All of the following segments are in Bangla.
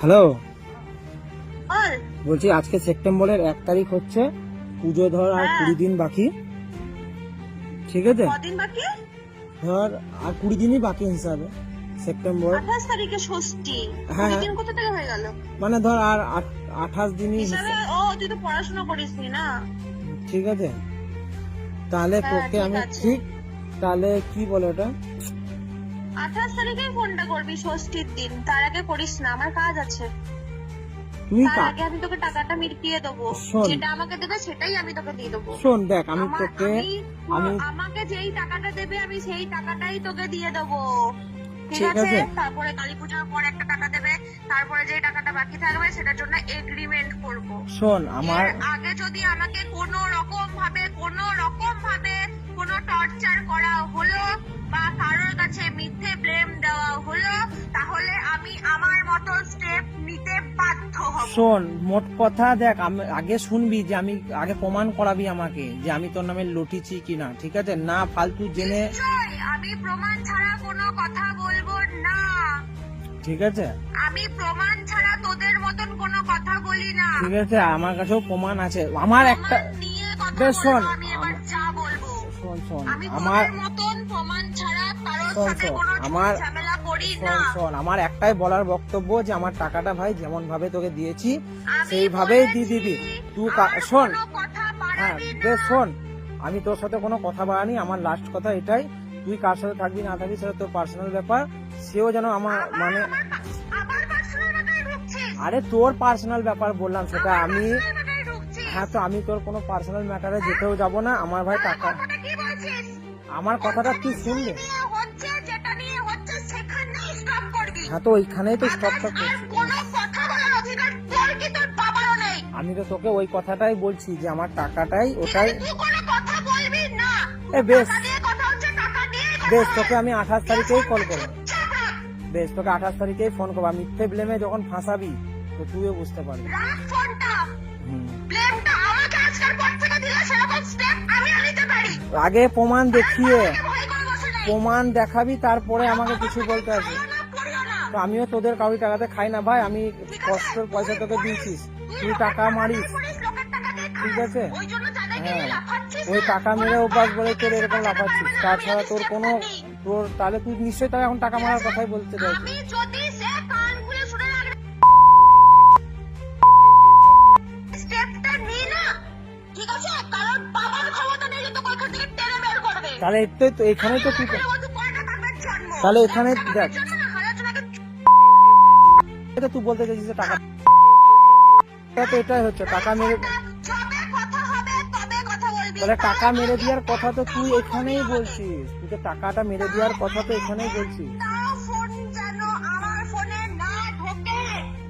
হ্যালো, বল। বলছি আজকে সেপ্টেম্বরের 1 তারিখ হচ্ছে, পুজো ধর আর 20 দিন বাকি, ঠিক আছে? কদিন বাকি? ধর আর 20 দিনই বাকি হিসাবে সেপ্টেম্বর। 28 তারিখে ষষ্ঠী। হ্যাঁ, 20 দিন কোথা থেকে হয়ে গেল? মানে ধর আর 28 দিনই হিসাবে। ও তুই তো পড়াশোনা করিসনি না। ঠিক আছে, তাহলে হ্যাঁ, তোকে ঠিক আমি আছে। ঠিক, তাহলে কি বলে ওটা, 28 তারিখে ফোনটা করবি ষষ্ঠীর দিন, তার আগে করিস না, আমার কাজ আছে। তুই তার আগে আমি তোকে টাকাটা মিটিয়ে দেবো, শোন। যেটা আমাকে দেবে সেটাই আমি তোকে দিয়ে দেবো। শোন দেখ, আমি তোকে আমি আমাকে যেই টাকাটা দেবে আমি সেই টাকাটাই তোকে দিয়ে দেবো, ঠিক ঠিক আছে? আছে। তারপরে কালী পুজোর পর একটা টাকা দেবে, তারপরে যে টাকাটা বাকি থাকবে সেটার জন্য এগ্রিমেন্ট করব। শোন আমার, এর আগে যদি আমাকে কোনো রকম ভাবে কোনো টর্চার করা হলো বা কারোর কাছে মিথ্যে ব্লেম দেওয়া হলো, তাহলে আমি আমার মতো স্টেপ নিতে বাধ্য হব। শোন মোট কথা দেখ, আমি আগে শুনবি যে আমি আগে প্রমাণ করাবি আমাকে যে আমি তোর নামে লুটিছি কিনা, ঠিক আছে? না ফালতু জেনে, নিশ্চয়ই, আমি প্রমাণ ছাড়া কোনো কথা বলবো না। ঠিক আছে? আমি প্রমাণ ছাড়া তোদের মতন কোনো কথা বলি না। ঠিক আছে, আমার কাছেও প্রমাণ আছে। আমার একটা প্রমাণ নিয়ে কথা বেশ শোন, বলবো, আমি এবার যা বলবো। শোন শোন আমি আমার, তোদের মতন প্রমাণ ছাড়া কারোর শোন সাথে শোন কোনো আমার, ঝামেলা করি শোন না। শোন আমার একটাই বলার বক্তব্য যে আমার টাকাটা ভাই যেমন ভাবে তোকে দিয়েছি আমি সেইভাবেই দিয়ে বলেছি, দিবি তুই। আর শোন, কোনো কথা হ্যাঁ বাড়াবি বেশ না। শোন, আমি তোর সাথে কোনো কথা বাড়ানি, আমার লাস্ট কথা এটাই, তুই কার সাথে থাকবি না থাকবি সেটা তোর পার্সোনাল ব্যাপার, সেও যেন আমার মানে, আবার পার্সোনাল ব্যাপারে ঢুকছিস? আরে তোর পার্সোনাল ব্যাপার বললাম সেটা আবার আমি, personal ব্যাপারে ঢুকছিস? হ্যাঁ তো আমি তোর কোনো পার্সোনাল ম্যাটারে যেতেও যাব না, আমার ভাই টাকা, কথাটা কি বলছিস? আমার কথাটা তুই শুনবে। যেটা নিয়ে হচ্ছে সেখানেই স্টপ করবি। হ্যাঁ তো ওইখানেই তো স্টপটা আর করছি, কোনো কথা বলার অধিকার তোর কি তোর বাবারও নেই। আমি তো তোকে ওই কথাটাই বলছি যে আমার টাকাটাই ওটাই। তুই কোনো কথা বলবি না। এ বেশ, টাকা দিয়ে কথা হচ্ছে, টাকা দিয়ে কথা বেশ বল। তোকে আমি 28 তারিখেই কল করবো, চুপচাপ রাখ। বেশ তোকে 28 তারিখেই ফোন করবো, মিথ্যে ব্লেমে যখন ফাঁসাবি তো তুইও বুঝতে পারবি। রাখ ফোনটা। হুম। ব্লেমটা আমাকে আজকের পর থেকে দিলে সেরকম স্টেপ আমিও নিতে পারি। আগে প্রমাণ দেখিয়ে, আমাকে ভয় করে বসে নেই। প্রমাণ দেখাবি তারপরে আমাকে কিছু বলতে আসবে। খাইও না, পড়িও না। তো আমিও তোদের কাউরি টাকাতে খাই না ভাই, আমি কষ্টের পয়সা তোকে দিয়েছিস, তুই টাকা মারিস, পুলিশ লোকের টাকা দিয়ে খাস। ঠিক আছে? ওই জন্য যাদেরকে হ্যাঁ, নিয়ে লাফাচ্ছিস ওই না, টাকা মেরে অভ্যাস বলে তোর এরকম লাফাচ্ছিস, তাছাড়া তোর কোনো, তোর তাহলে তুই নিশ্চয়ই তাহলে এখন টাকা মারার কথাই বলতে চাইছিস। আমি যদি সে কান খুলে শুনে রাখি স্টেপটা নি না, ঠিক আছে? কারণ বাবার ক্ষমতা নেই যে তোকে ওখান থেকে টেনে বের করবে। তাহলে একটু তো এখানেই তো তুই, বলছি কয়টা টাকার জন্ম? তাহলে এখানে একটা দেখ, টাকার জন্য না, হাজার টাকা। এটা তুই বলতে চাইছিস যে টাকা, তো এটাই হচ্ছে টাকা মেরে, যবে কথা হবে তবে কথা বলবি। তাহলে টাকা মেরে দেওয়ার কথা তো তুই এখানেই বলছিস, তুই তো টাকাটা মেরে দেওয়ার কথা তো এখানেই বলছিস, তাও ফোন যেন আমার ফোনে না ঢোকে।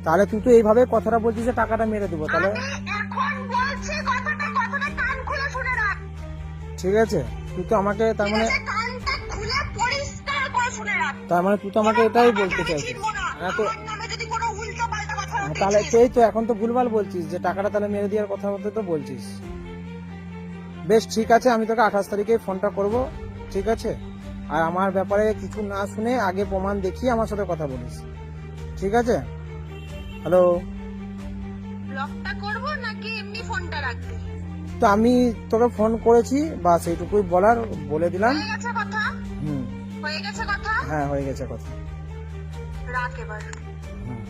তাহলে তুই তো এইভাবে কথাটা বলছিস যে টাকাটা মেরে দেবো, তাহলে আমি এখন বলছি কথাটা কান খুলে শুনে রাখ। ঠিক আছে? তুই তো আমাকে তার ঠিক মানে, আছে? কানটা খুলে পরিষ্কার করে শুনে রাখ। তার মানে তুই তো আমাকে এটাই বলতে আমি চাইছিস। চিনবো না। হ্যাঁ তো, আমার নামে যদি কোনো উল্টো পাল্টা কথা হ্যাঁ, বলতে তাহলে চাস। এই তো এখন তো ভুলভাল বলছিস যে টাকাটা তাহলে মেরে দেওয়ার কথা মতো তো বলছিস। বেশ ঠিক আছে, আমি তোকে 28 তারিখে ফোনটা করব, ঠিক আছে? আর আমার ব্যাপারে কিছু না শুনে আগে প্রমাণ দেখিয়ে আমার সাথে কথা বলিস, ঠিক আছে? হ্যালো, ব্লকটা করবো নাকি এমনি ফোনটা রাখবি? তো আমি তোকে ফোন করেছি বা সেইটুকুই বলার বলে দিলাম। হয়ে গেছে কথা? হুম, হয়ে গেছে কথা? হ্যাঁ হয়ে গেছে কথা। রাখ এবার। হুম।